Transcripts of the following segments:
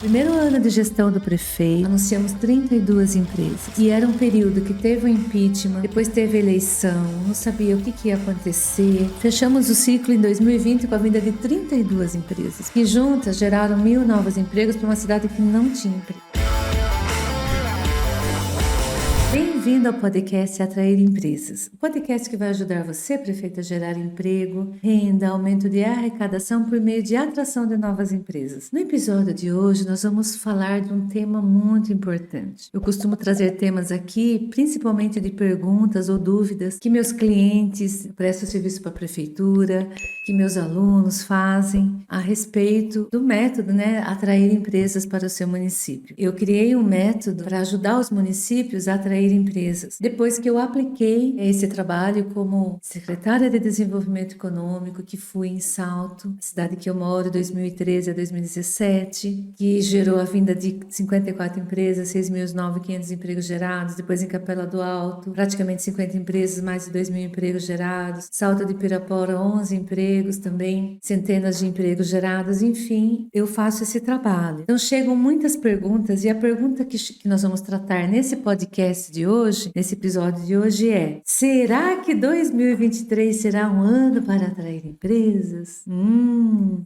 Primeiro ano de gestão do prefeito, anunciamos 32 empresas. E era um período que teve o impeachment, depois teve a eleição, não sabia o que ia acontecer. Fechamos o ciclo em 2020 com a vinda de 32 empresas, que juntas geraram 1.000 novos empregos para uma cidade que não tinha emprego. Bem-vindo ao podcast Atrair Empresas, o podcast que vai ajudar você, prefeito, a gerar emprego, renda, aumento de arrecadação por meio de atração de novas empresas. No episódio de hoje, nós vamos falar de um tema muito importante. Eu costumo trazer temas aqui, principalmente de perguntas ou dúvidas que meus clientes prestam serviço para a prefeitura, que meus alunos fazem a respeito do método, atrair empresas para o seu município. Eu criei um método para ajudar os municípios a atrair empresas. Depois que eu apliquei esse trabalho como secretária de Desenvolvimento Econômico, que fui em Salto, cidade que eu moro, de 2013 a 2017, que gerou a vinda de 54 empresas, 6.900 empregos gerados. Depois em Capela do Alto, praticamente 50 empresas, mais de 2.000 empregos gerados. Salto de Pirapora, 11 empregos também, centenas de empregos gerados. Enfim, eu faço esse trabalho. Então chegam muitas perguntas e a pergunta que nós vamos tratar nesse podcast de hoje, nesse episódio de hoje é: será que 2023 será um ano para atrair empresas?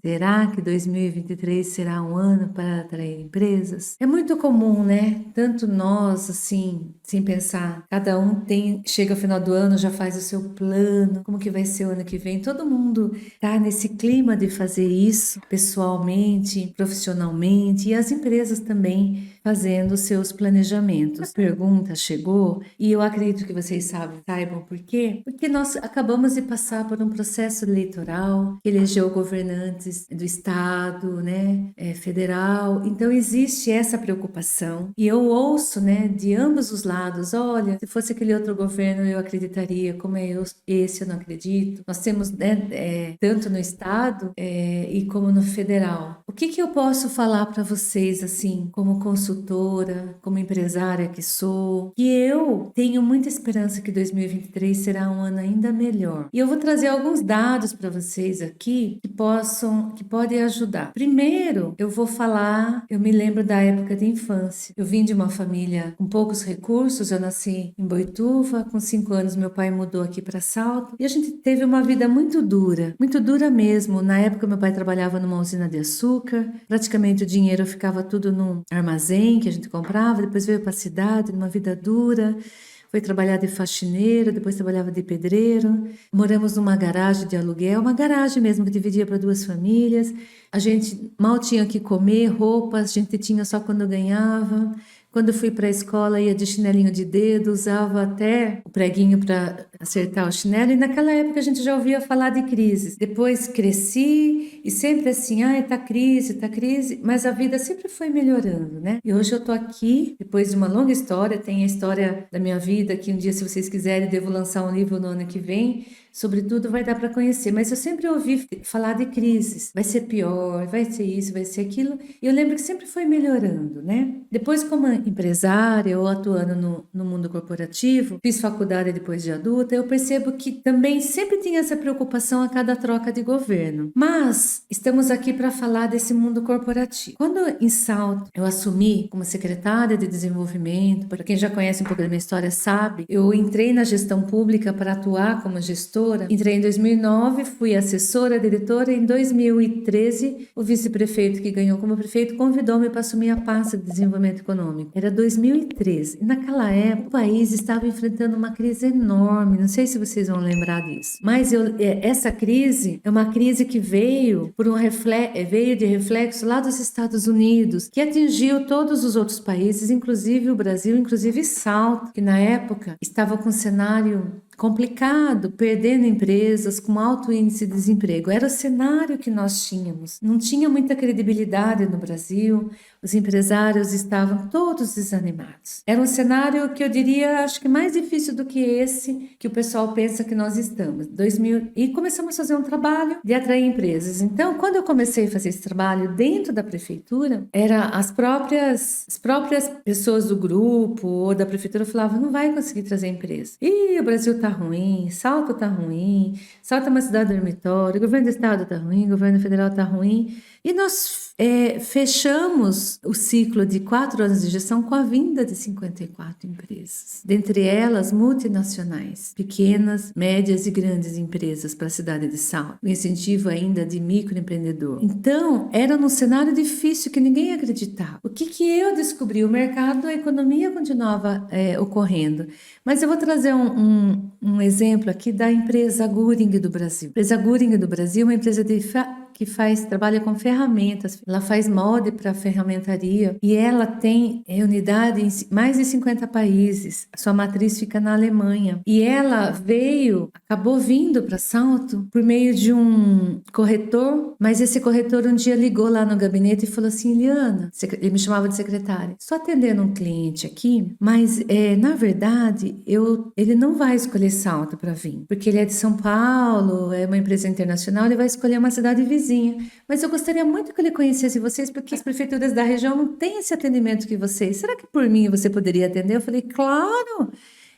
Será que 2023 será um ano para atrair empresas? É muito comum, Tanto nós, assim, sem pensar, cada um chega ao final do ano, já faz o seu plano, como que vai ser o ano que vem. Todo mundo tá nesse clima de fazer isso pessoalmente, profissionalmente, e as empresas também fazendo seus planejamentos. A pergunta chegou e eu acredito que vocês saibam por quê? Porque nós acabamos de passar por um processo eleitoral que elegeu governantes do estado, federal. Então existe essa preocupação e eu ouço, de ambos os lados: olha, se fosse aquele outro governo eu acreditaria, como é esse eu não acredito. Nós temos, tanto no estado e como no federal. O que eu posso falar para vocês, assim, como consultora, como empresária que sou, que eu tenho muita esperança que 2023 será um ano ainda melhor. E eu vou trazer alguns dados para vocês aqui que podem ajudar. Primeiro, eu vou falar, eu me lembro da época de infância. Eu vim de uma família com poucos recursos, eu nasci em Boituva, com 5 anos meu pai mudou aqui para Salto, e a gente teve uma vida muito dura mesmo. Na época meu pai trabalhava numa usina de açúcar, praticamente o dinheiro ficava tudo num armazém que a gente comprava, depois veio para a cidade, numa vida dura, foi trabalhar de faxineira, depois trabalhava de pedreiro, moramos numa garagem de aluguel, uma garagem mesmo que dividia para 2 famílias, a gente mal tinha o que comer, roupas, a gente tinha só quando ganhava. Quando eu fui para a escola, ia de chinelinho de dedo, usava até o preguinho para acertar o chinelo, e naquela época a gente já ouvia falar de crises. Depois cresci e sempre assim, tá crise, mas a vida sempre foi melhorando, E hoje eu tô aqui, depois de uma longa história, tem a história da minha vida, que um dia, se vocês quiserem, devo lançar um livro no ano que vem, sobretudo vai dar para conhecer, mas eu sempre ouvi falar de crises, vai ser pior, vai ser isso, vai ser aquilo, e eu lembro que sempre foi melhorando, Depois, como empresária ou atuando no mundo corporativo, fiz faculdade depois de adulta, eu percebo que também sempre tinha essa preocupação a cada troca de governo. Mas estamos aqui para falar desse mundo corporativo. Quando em Salto eu assumi como secretária de desenvolvimento, para quem já conhece um pouco da minha história sabe, eu entrei na gestão pública para atuar como gestora. Entrei em 2009, fui assessora, diretora. Em 2013, o vice-prefeito que ganhou como prefeito convidou-me para assumir a pasta de desenvolvimento econômico. Era 2013. E naquela época, o país estava enfrentando uma crise enorme. Não sei se vocês vão lembrar disso. Mas essa crise é uma crise que veio veio de reflexo lá dos Estados Unidos, que atingiu todos os outros países, inclusive o Brasil, inclusive Salto, que na época estava com um cenário complicado, perdendo empresas, com alto índice de desemprego. Era o cenário que nós tínhamos. Não tinha muita credibilidade no Brasil, os empresários estavam todos desanimados. Era um cenário que eu diria, acho que mais difícil do que esse que o pessoal pensa que nós estamos. E começamos a fazer um trabalho de atrair empresas. Então, quando eu comecei a fazer esse trabalho dentro da prefeitura, era as próprias pessoas do grupo ou da prefeitura falavam: não vai conseguir trazer empresa. E o Brasil tá ruim, Salto tá ruim, Salto é uma cidade dormitório, o governo do estado tá ruim, o governo federal tá ruim. E nós fechamos o ciclo de 4 anos de gestão com a vinda de 54 empresas, dentre elas multinacionais, pequenas, médias e grandes empresas para a cidade de Salto, o incentivo ainda de microempreendedor. Então, era num cenário difícil que ninguém acreditava. O que eu descobri? O mercado, a economia continuava ocorrendo, mas eu vou trazer um exemplo aqui da empresa Guring do Brasil. A empresa Guring do Brasil é uma empresa que trabalha com ferramentas, ela faz molde para ferramentaria e ela tem unidade em mais de 50 países. A sua matriz fica na Alemanha. E ela acabou vindo para Salto por meio de um corretor, mas esse corretor um dia ligou lá no gabinete e falou assim: Eliana, ele me chamava de secretária, estou atendendo um cliente aqui, mas na verdade ele não vai escolher Salto para vir, porque ele é de São Paulo, é uma empresa internacional, ele vai escolher uma cidade vizinha. Mas eu gostaria muito que ele conhecesse vocês, porque as prefeituras da região não têm esse atendimento que vocês. Será que por mim você poderia atender? Eu falei, claro!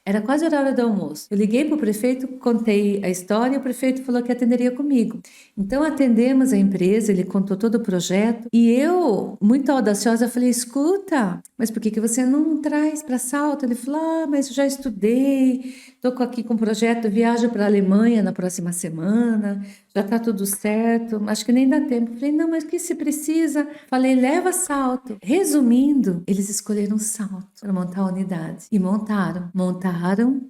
Era quase a hora do almoço. Eu liguei para o prefeito, contei a história e o prefeito falou que atenderia comigo. Então atendemos a empresa, ele contou todo o projeto e eu, muito audaciosa, falei, escuta, mas por que você não traz para Salto? Ele falou, mas eu já estudei, estou aqui com um projeto, viajo para a Alemanha na próxima semana, já está tudo certo, acho que nem dá tempo. Falei, não, mas o que se precisa? Falei, leva Salto. Resumindo, eles escolheram Salto para montar a unidade e montaram.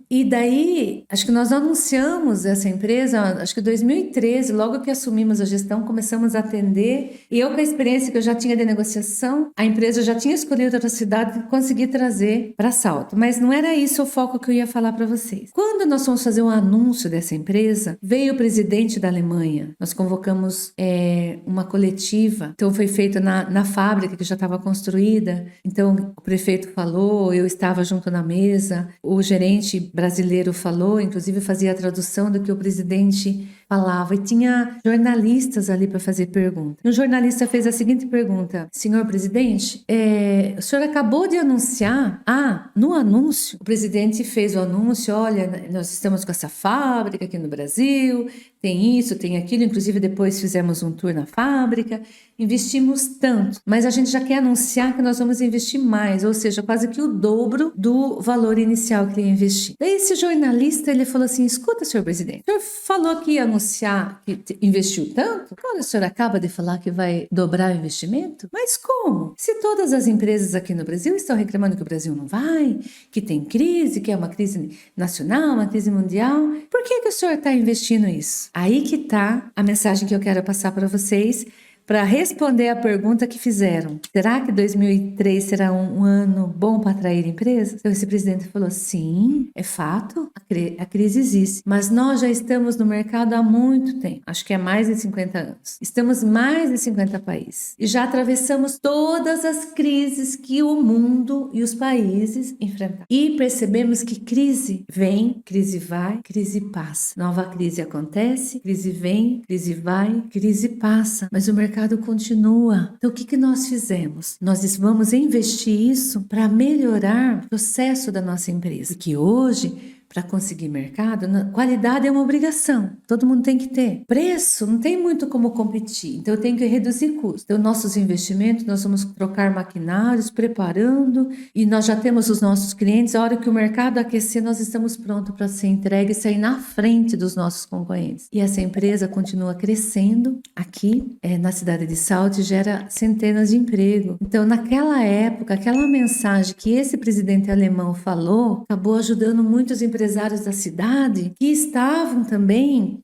E daí, acho que nós anunciamos essa empresa, acho que em 2013, logo que assumimos a gestão, começamos a atender. E eu, com a experiência que eu já tinha de negociação, a empresa já tinha escolhido outra cidade e consegui trazer para Salto. Mas não era isso o foco que eu ia falar para vocês. Quando nós fomos fazer um anúncio dessa empresa, veio o presidente da Alemanha. Nós convocamos uma coletiva. Então, foi feito na fábrica que já estava construída. Então, o prefeito falou, eu estava junto na mesa, o gerente brasileiro falou, inclusive fazia a tradução do que o presidente falava, e tinha jornalistas ali para fazer pergunta. Um jornalista fez a seguinte pergunta: senhor presidente, o senhor acabou de anunciar, no anúncio, o presidente fez o anúncio, olha, nós estamos com essa fábrica aqui no Brasil, tem isso, tem aquilo, inclusive depois fizemos um tour na fábrica, investimos tanto, mas a gente já quer anunciar que nós vamos investir mais, ou seja, quase que o dobro do valor inicial que ia investir. Daí esse jornalista, ele falou assim, escuta, senhor presidente, o senhor falou que ia anunciar que investiu tanto, agora o senhor acaba de falar que vai dobrar o investimento, mas como? Se todas as empresas aqui no Brasil estão reclamando que o Brasil não vai, que tem crise, que é uma crise nacional, uma crise mundial, por que o senhor está investindo isso? Aí que está a mensagem que eu quero passar para vocês, para responder a pergunta que fizeram. Será que 2003 será um ano bom para atrair empresas? Então esse presidente falou, sim, é fato, a crise existe, mas nós já estamos no mercado há muito tempo, acho que é mais de 50 anos. Estamos em mais de 50 países e já atravessamos todas as crises que o mundo e os países enfrentaram. E percebemos que crise vem, crise vai, crise passa. Nova crise acontece, crise vem, crise vai, crise passa, mas o mercado continua. Então, o que nós fizemos? Nós vamos investir isso para melhorar o processo da nossa empresa. Porque hoje, para conseguir mercado, qualidade é uma obrigação. Todo mundo tem que ter. Preço, não tem muito como competir. Então, eu tenho que reduzir custos. Então, nossos investimentos, nós vamos trocar maquinários, preparando, e nós já temos os nossos clientes. A hora que o mercado aquecer, nós estamos prontos para ser entregue e sair na frente dos nossos concorrentes. E essa empresa continua crescendo aqui, na cidade de Salto, e gera centenas de empregos. Então, naquela época, aquela mensagem que esse presidente alemão falou, acabou ajudando muitos empresários da cidade que estavam também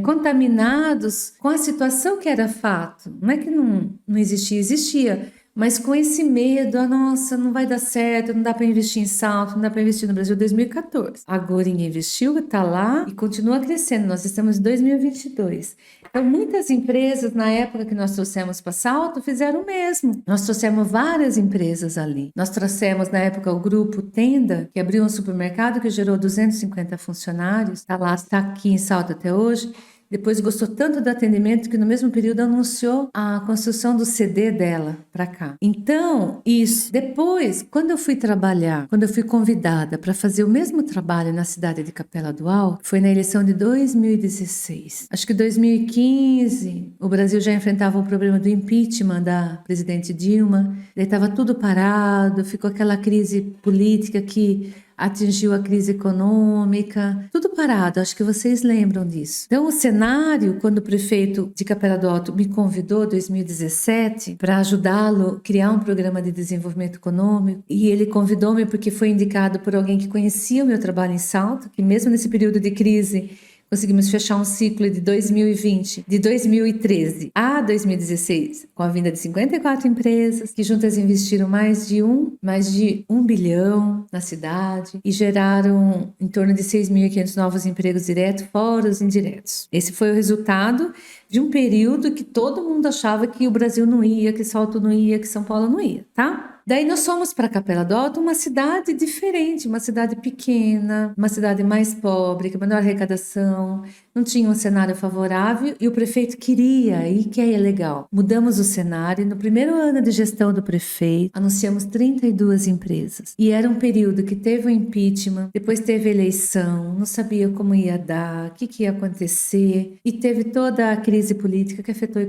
contaminados com a situação que era fato. Não é que não existia, mas com esse medo, nossa, não vai dar certo, não dá para investir em Salto, não dá para investir no Brasil. 2014. A Goring investiu, está lá e continua crescendo. Nós estamos em 2022. Então, muitas empresas, na época que nós trouxemos para Salto, fizeram o mesmo. Nós trouxemos várias empresas ali. Nós trouxemos, na época, o grupo Tenda, que abriu um supermercado que gerou 250 funcionários. Está lá, está aqui em Salto até hoje. Depois gostou tanto do atendimento que no mesmo período anunciou a construção do CD dela para cá. Então, isso. Depois, quando eu fui trabalhar, quando eu fui convidada para fazer o mesmo trabalho na cidade de Capela do Alto, foi na eleição de 2016. Acho que 2015, o Brasil já enfrentava o problema do impeachment da presidente Dilma. Daí estava tudo parado, ficou aquela crise política que atingiu a crise econômica, tudo parado, acho que vocês lembram disso. Então o cenário, quando o prefeito de Capela do Alto me convidou em 2017 para ajudá-lo a criar um programa de desenvolvimento econômico, e ele convidou-me porque foi indicado por alguém que conhecia o meu trabalho em Salto, que mesmo nesse período de crise conseguimos fechar um ciclo de 2020, de 2013 a 2016, com a vinda de 54 empresas, que juntas investiram mais de 1 bilhão na cidade e geraram em torno de 6.500 novos empregos diretos, fora os indiretos. Esse foi o resultado de um período que todo mundo achava que o Brasil não ia, que Salto não ia, que São Paulo não ia, tá? Daí nós fomos para Capela do Alto, uma cidade diferente, uma cidade pequena, uma cidade mais pobre, com menor arrecadação, não tinha um cenário favorável e o prefeito queria, e que é legal. Mudamos o cenário, no primeiro ano de gestão do prefeito, anunciamos 32 empresas. E era um período que teve o impeachment, depois teve eleição, não sabia como ia dar, o que ia acontecer, e teve toda a crise política que afetou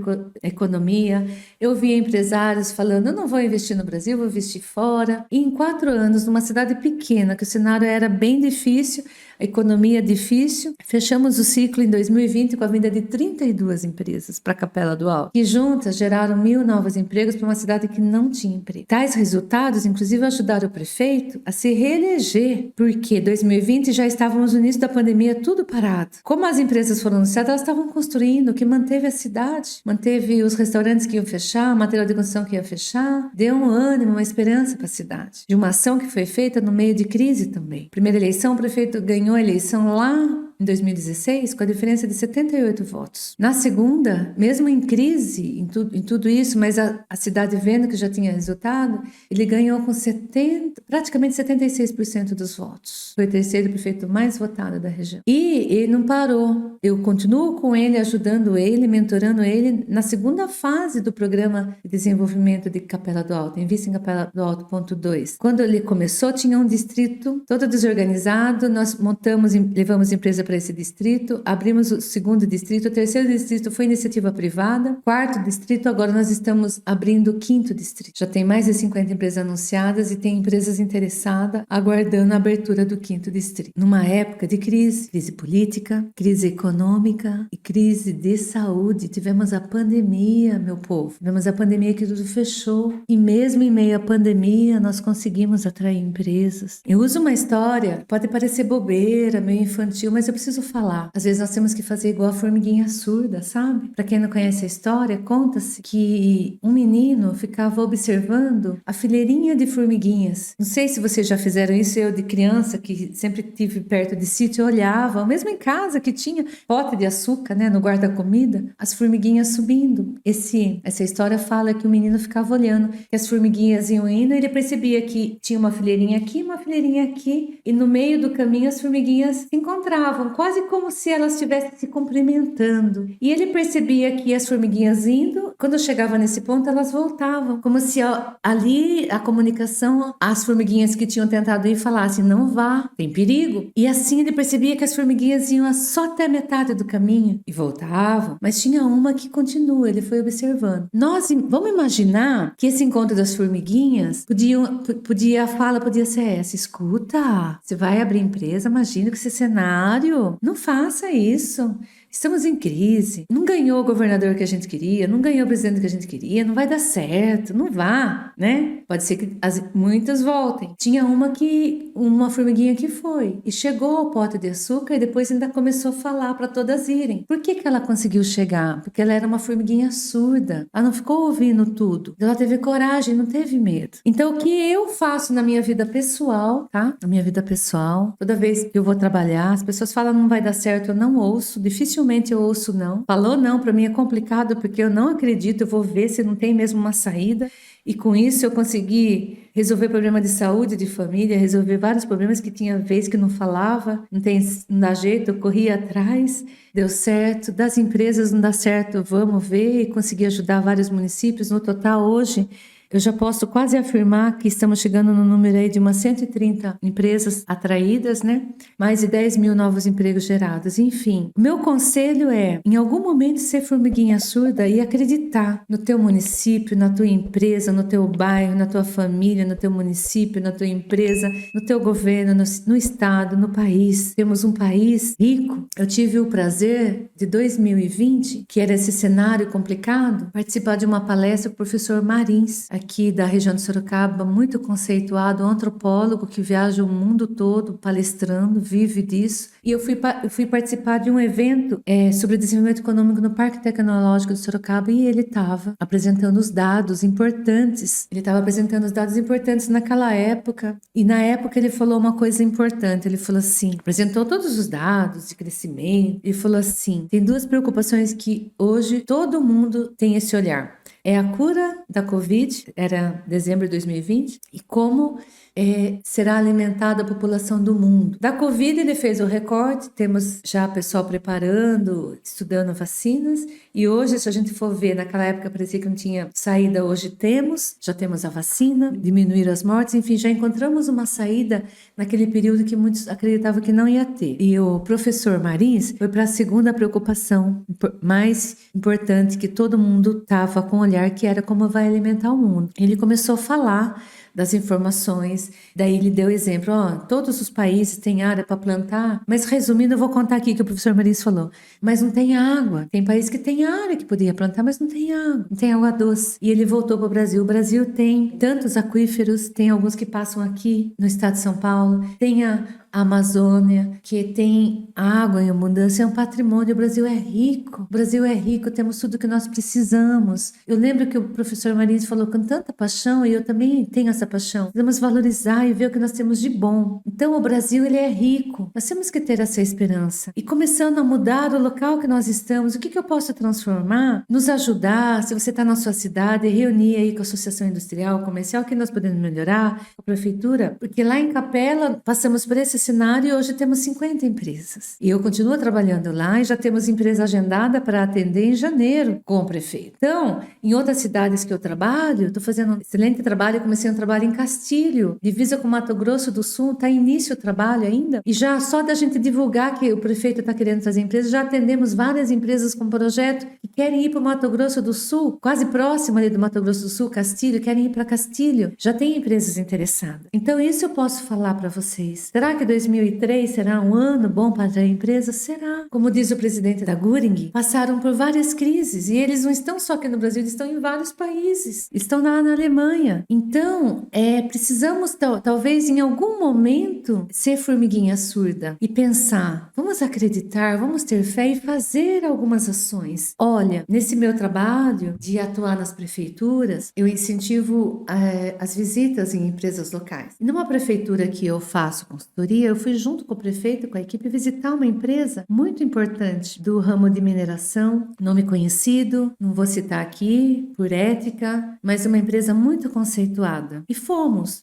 a economia. Eu via empresários falando, eu não vou investir no Brasil, vou investir fora. E em 4 anos, numa cidade pequena, que o cenário era bem difícil, a economia difícil, fechamos o ciclo em 2020 com a vinda de 32 empresas para Capela do Alto, que juntas geraram 1.000 novos empregos para uma cidade que não tinha emprego. Tais resultados, inclusive, ajudaram o prefeito a se reeleger, porque 2020 já estávamos no início da pandemia, tudo parado. Como as empresas foram anunciadas, elas estavam construindo, o que manteve a cidade, manteve os restaurantes que iam fechar, material de construção que ia fechar, deu um ânimo, uma esperança para a cidade. De uma ação que foi feita no meio de crise também. Primeira eleição, o prefeito ganhou a eleição lá em 2016 com a diferença de 78 votos. Na segunda, mesmo em crise, em tudo isso, mas a cidade vendo que já tinha resultado, ele ganhou com praticamente 76% dos votos. Foi o terceiro prefeito mais votado da região. E ele não parou. Eu continuo com ele, ajudando ele, mentorando ele na segunda fase do programa de desenvolvimento de Capela do Alto, Invista em Capela do Alto, ponto 2. Quando ele começou, tinha um distrito todo desorganizado, nós levamos empresa para esse distrito, abrimos o segundo distrito, o terceiro distrito foi iniciativa privada, quarto distrito, agora nós estamos abrindo o quinto distrito. Já tem mais de 50 empresas anunciadas e tem empresas interessadas aguardando a abertura do quinto distrito. Numa época de crise política, crise econômica e crise de saúde, tivemos a pandemia, meu povo, tivemos a pandemia que tudo fechou e mesmo em meio à pandemia nós conseguimos atrair empresas. Eu uso uma história, pode parecer bobeira, meio infantil, mas eu preciso falar. Às vezes nós temos que fazer igual a formiguinha surda, sabe? Para quem não conhece a história, conta-se que um menino ficava observando a fileirinha de formiguinhas. Não sei se vocês já fizeram isso, eu de criança, que sempre estive perto de sítio, eu olhava, mesmo em casa que tinha pote de açúcar, né, no guarda-comida, as formiguinhas subindo. Essa história fala que o menino ficava olhando, que as formiguinhas iam indo e ele percebia que tinha uma fileirinha aqui, uma fileirinha aqui, e no meio do caminho as formiguinhas se encontravam, quase como se elas estivessem se cumprimentando. E ele percebia que as formiguinhas indo, quando chegava nesse ponto, elas voltavam. Como se ali a comunicação, as formiguinhas que tinham tentado ir falassem, não vá, tem perigo. E assim ele percebia que as formiguinhas iam só até a metade do caminho e voltavam. Mas tinha uma que continua, ele foi observando. Nós vamos imaginar que esse encontro das formiguinhas a fala podia ser essa: escuta, você vai abrir empresa, imagina que esse cenário, não faça isso. Estamos em crise. Não ganhou o governador que a gente queria, não ganhou o presidente que a gente queria, não vai dar certo, não vá, né? Pode ser que muitas voltem. Tinha uma formiguinha que foi e chegou ao pote de açúcar e depois ainda começou a falar para todas irem. Por que ela conseguiu chegar? Porque ela era uma formiguinha surda. Ela não ficou ouvindo tudo. Ela teve coragem, não teve medo. Então, o que eu faço na minha vida pessoal, tá? Na minha vida pessoal, toda vez que eu vou trabalhar, as pessoas falam não vai dar certo, eu não ouço, dificilmente dificilmente eu ouço não. Falou não, para mim é complicado porque eu não acredito, eu vou ver se não tem mesmo uma saída. E com isso eu consegui resolver problema de saúde, de família, resolver vários problemas que tinha vez que não falava, não dá jeito, eu corri atrás, deu certo. Das empresas não dá certo, vamos ver, e consegui ajudar vários municípios. No total, hoje, eu já posso quase afirmar que estamos chegando no número aí de umas 130 empresas atraídas, né? Mais de 10 mil novos empregos gerados. Enfim, o meu conselho é, em algum momento, ser formiguinha surda e acreditar no teu município, na tua empresa, no teu bairro, na tua família, no teu município, na tua empresa, no teu governo, no estado, no país. Temos um país rico. Eu tive o prazer de 2020, que era esse cenário complicado, participar de uma palestra com o professor Marins, aqui da região de Sorocaba, muito conceituado, um antropólogo que viaja o mundo todo palestrando, vive disso. E eu fui participar de um evento sobre desenvolvimento econômico no Parque Tecnológico de Sorocaba e ele estava apresentando os dados importantes. Ele estava apresentando os dados importantes naquela época e na época ele falou uma coisa importante. Ele falou assim, apresentou todos os dados de crescimento e falou assim, tem duas preocupações que hoje todo mundo tem esse olhar. É a cura da Covid, era dezembro de 2020, e como será alimentada a população do mundo. Da Covid ele fez o recorte, temos já pessoal preparando, estudando vacinas, e hoje, se a gente for ver, naquela época parecia que não tinha saída, hoje já temos a vacina, diminuir as mortes, enfim, já encontramos uma saída naquele período que muitos acreditavam que não ia ter. E o professor Marins foi para a segunda preocupação mais importante que todo mundo estava com o olhar, que era como vai alimentar o mundo. Ele começou a falar das informações, daí ele deu exemplo, todos os países têm área para plantar, mas resumindo, eu vou contar aqui que o professor Marins falou, mas não tem água, tem país que tem área que podia plantar, mas não tem água, não tem água doce. E ele voltou para o Brasil tem tantos aquíferos, tem alguns que passam aqui no estado de São Paulo, tem a Amazônia, que tem água em abundância, é um patrimônio. O Brasil é rico, temos tudo que nós precisamos. Eu lembro que o professor Marins falou com tanta paixão, e eu também tenho essa paixão. Vamos valorizar e ver o que nós temos de bom. Então o Brasil, ele é rico. Nós temos que ter essa esperança. E começando a mudar o local que nós estamos, o que eu posso transformar? Nos ajudar, se você está na sua cidade, reunir aí com a Associação Industrial, Comercial, o que nós podemos melhorar, com a Prefeitura, porque lá em Capela, passamos por esse cenário e hoje temos 50 empresas. E eu continuo trabalhando lá e já temos empresa agendada para atender em janeiro com o prefeito. Então, em outras cidades que eu trabalho, estou fazendo um excelente trabalho, comecei um trabalho em Castilho, divisa com Mato Grosso do Sul, está início o trabalho ainda, e já só da gente divulgar que o prefeito está querendo trazer empresas, já atendemos várias empresas com projeto que querem ir para o Mato Grosso do Sul, quase próximo ali do Mato Grosso do Sul, Castilho, querem ir para Castilho, já tem empresas interessadas. Então isso eu posso falar para vocês. Será que 2003 será um ano bom para a empresa? Será. Como diz o presidente da Guring, passaram por várias crises e eles não estão só aqui no Brasil, eles estão em vários países. Estão lá na Alemanha. Então, precisamos talvez em algum momento ser formiguinha surda e pensar, vamos acreditar, vamos ter fé e fazer algumas ações. Olha, nesse meu trabalho de atuar nas prefeituras, eu incentivo as visitas em empresas locais. E numa prefeitura que eu faço consultoria, eu fui junto com o prefeito, com a equipe, visitar uma empresa muito importante do ramo de mineração, nome conhecido, não vou citar aqui por ética, mas uma empresa muito conceituada. E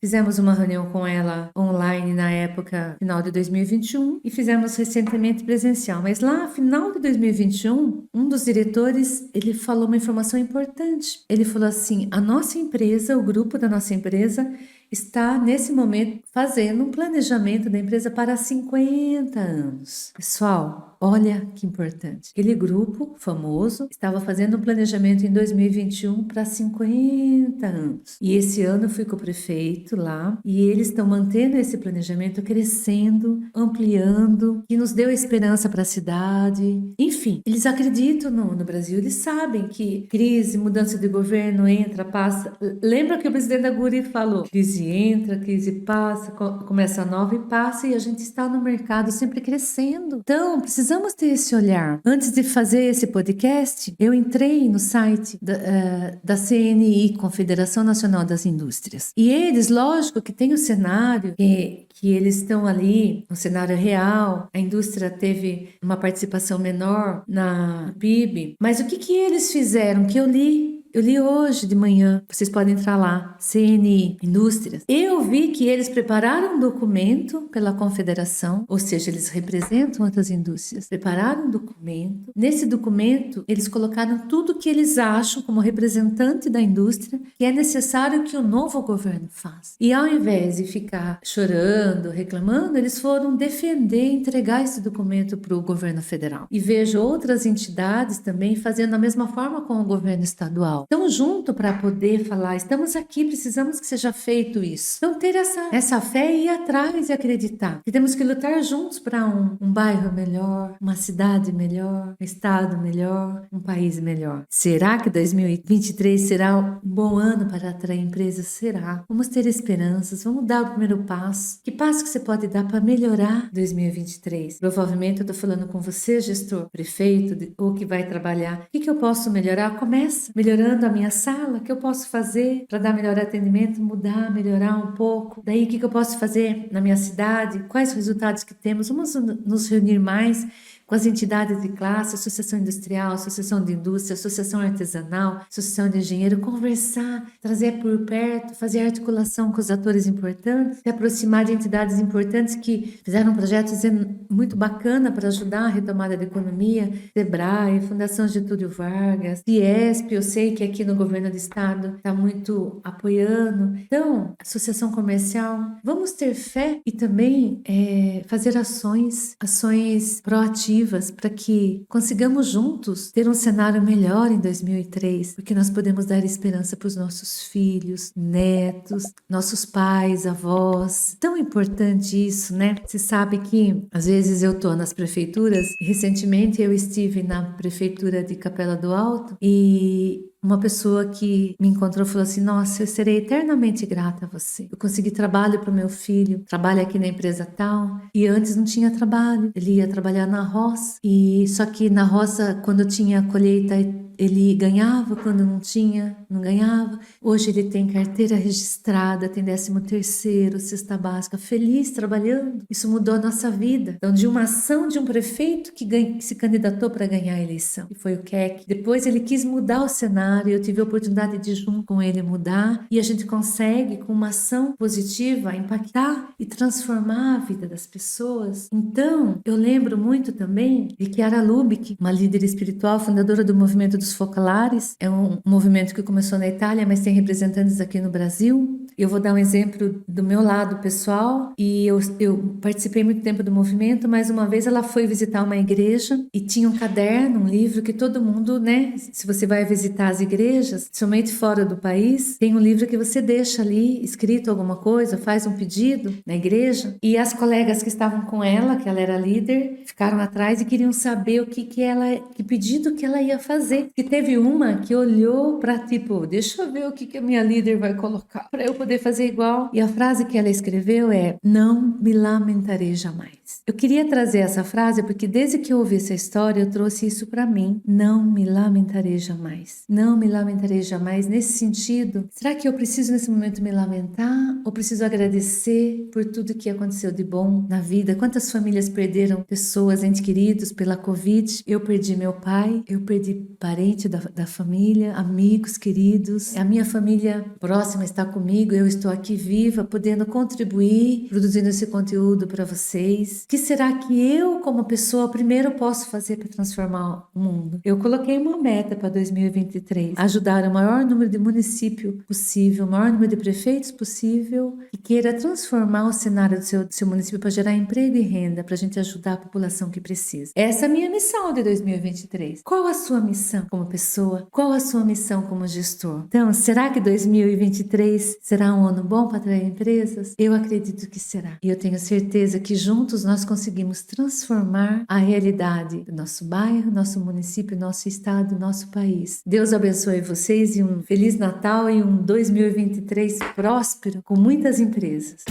fizemos uma reunião com ela online na época, final de 2021, e fizemos recentemente presencial. Mas lá, final de 2021, um dos diretores, ele falou uma informação importante. Ele falou assim, a nossa empresa, o grupo da nossa empresa, está, nesse momento, fazendo um planejamento da empresa para 50 anos. Pessoal, olha que importante. Aquele grupo famoso estava fazendo um planejamento em 2021 para 50 anos. E esse ano eu fui com o prefeito lá e eles estão mantendo esse planejamento, crescendo, ampliando, que nos deu esperança para a cidade. Enfim, eles acreditam no Brasil, eles sabem que crise, mudança de governo, entra, passa. Lembra que o presidente da Guri falou, crise entra, crise passa, começa nova e passa, e a gente está no mercado sempre crescendo. Então, precisamos precisamos ter esse olhar. Antes de fazer esse podcast, eu entrei no site da CNI, Confederação Nacional das Indústrias. E eles, lógico que tem o cenário que eles estão ali, um cenário real, a indústria teve uma participação menor na PIB, mas o que eles fizeram, que eu li hoje de manhã, vocês podem entrar lá, CNI, Indústrias. Eu vi que eles prepararam um documento pela confederação, ou seja, eles representam outras indústrias, prepararam um documento. Nesse documento, eles colocaram tudo que eles acham como representante da indústria que é necessário que o novo governo faça. E ao invés de ficar chorando, reclamando, eles foram defender, entregar esse documento para o governo federal. E vejo outras entidades também fazendo da mesma forma com o governo estadual. Então, junto para poder falar, estamos aqui, precisamos que seja feito isso. Então, ter essa fé e ir atrás e acreditar. Que temos que lutar juntos para um bairro melhor, uma cidade melhor, um estado melhor, um país melhor. Será que 2023 será um bom ano para atrair empresas? Será. Vamos ter esperanças, vamos dar o primeiro passo. Que passo que você pode dar para melhorar 2023? Provavelmente eu estou falando com você, gestor, prefeito, ou que vai trabalhar. O que eu posso melhorar? Começa melhorando a minha sala, o que eu posso fazer para dar melhor atendimento, mudar, melhorar um pouco. Daí, o que eu posso fazer na minha cidade? Quais resultados que temos? Vamos nos reunir mais com as entidades de classe, Associação Industrial, Associação de Indústria, Associação Artesanal, Associação de Engenheiro, conversar, trazer por perto, fazer articulação com os atores importantes, se aproximar de entidades importantes que fizeram projetos muito bacana para ajudar a retomada da economia, Sebrae, Fundação Getúlio Vargas, Fiesp, eu sei que aqui no governo do estado está muito apoiando. Então, Associação Comercial, vamos ter fé e também fazer ações proativas para que consigamos juntos ter um cenário melhor em 2003, porque nós podemos dar esperança para os nossos filhos, netos, nossos pais, avós. Tão importante isso, né? Você sabe que às vezes eu estou nas prefeituras, recentemente eu estive na prefeitura de Capela do Alto e uma pessoa que me encontrou falou assim: nossa, eu serei eternamente grata a você. Eu consegui trabalho para o meu filho, trabalha aqui na empresa tal, e antes não tinha trabalho. Ele ia trabalhar na roça, e só que na roça, quando tinha colheita, ele ganhava, quando não tinha, não ganhava. Hoje ele tem carteira registrada, tem 13º, cesta básica, feliz trabalhando. Isso mudou a nossa vida. Então, de uma ação de um prefeito que se candidatou para ganhar a eleição, que foi o Keck. Depois ele quis mudar o cenário, eu tive a oportunidade de junto com ele mudar, e a gente consegue, com uma ação positiva, impactar e transformar a vida das pessoas. Então, eu lembro muito também de Chiara Lubich, uma líder espiritual, fundadora do movimento dos Focalares. É um movimento que começou na Itália, mas tem representantes aqui no Brasil. Eu vou dar um exemplo do meu lado pessoal, e eu participei muito tempo do movimento, mas uma vez ela foi visitar uma igreja e tinha um caderno, um livro que todo mundo, né, se você vai visitar as igrejas, somente fora do país, tem um livro que você deixa ali escrito alguma coisa, faz um pedido na igreja, e as colegas que estavam com ela, que ela era líder, ficaram atrás e queriam saber o que pedido que ela ia fazer. E teve uma que olhou para tipo, deixa eu ver o que a minha líder vai colocar para eu poder fazer igual. E a frase que ela escreveu é: não me lamentarei jamais. Eu queria trazer essa frase porque desde que eu ouvi essa história eu trouxe isso para mim. Não me lamentarei jamais. Não me lamentarei jamais nesse sentido. Será que eu preciso nesse momento me lamentar ou preciso agradecer por tudo que aconteceu de bom na vida? Quantas famílias perderam pessoas, entes queridos pela Covid? Eu perdi meu pai, eu perdi parente da família, amigos queridos. A minha família próxima está comigo, eu estou aqui viva, podendo contribuir, produzindo esse conteúdo para vocês. O que será que eu, como pessoa, primeiro posso fazer para transformar o mundo? Eu coloquei uma meta para 2023, ajudar o maior número de municípios possível, o maior número de prefeitos possível, que queira transformar o cenário do seu município para gerar emprego e renda, para a gente ajudar a população que precisa. Essa é a minha missão de 2023. Qual a sua missão como pessoa? Qual a sua missão como gestor? Então, será que 2023 será um ano bom para atrair empresas? Eu acredito que será. E eu tenho certeza que juntos nós conseguimos transformar a realidade do nosso bairro, nosso município, nosso estado, nosso país. Deus abençoe vocês e um Feliz Natal e um 2023 próspero com muitas empresas.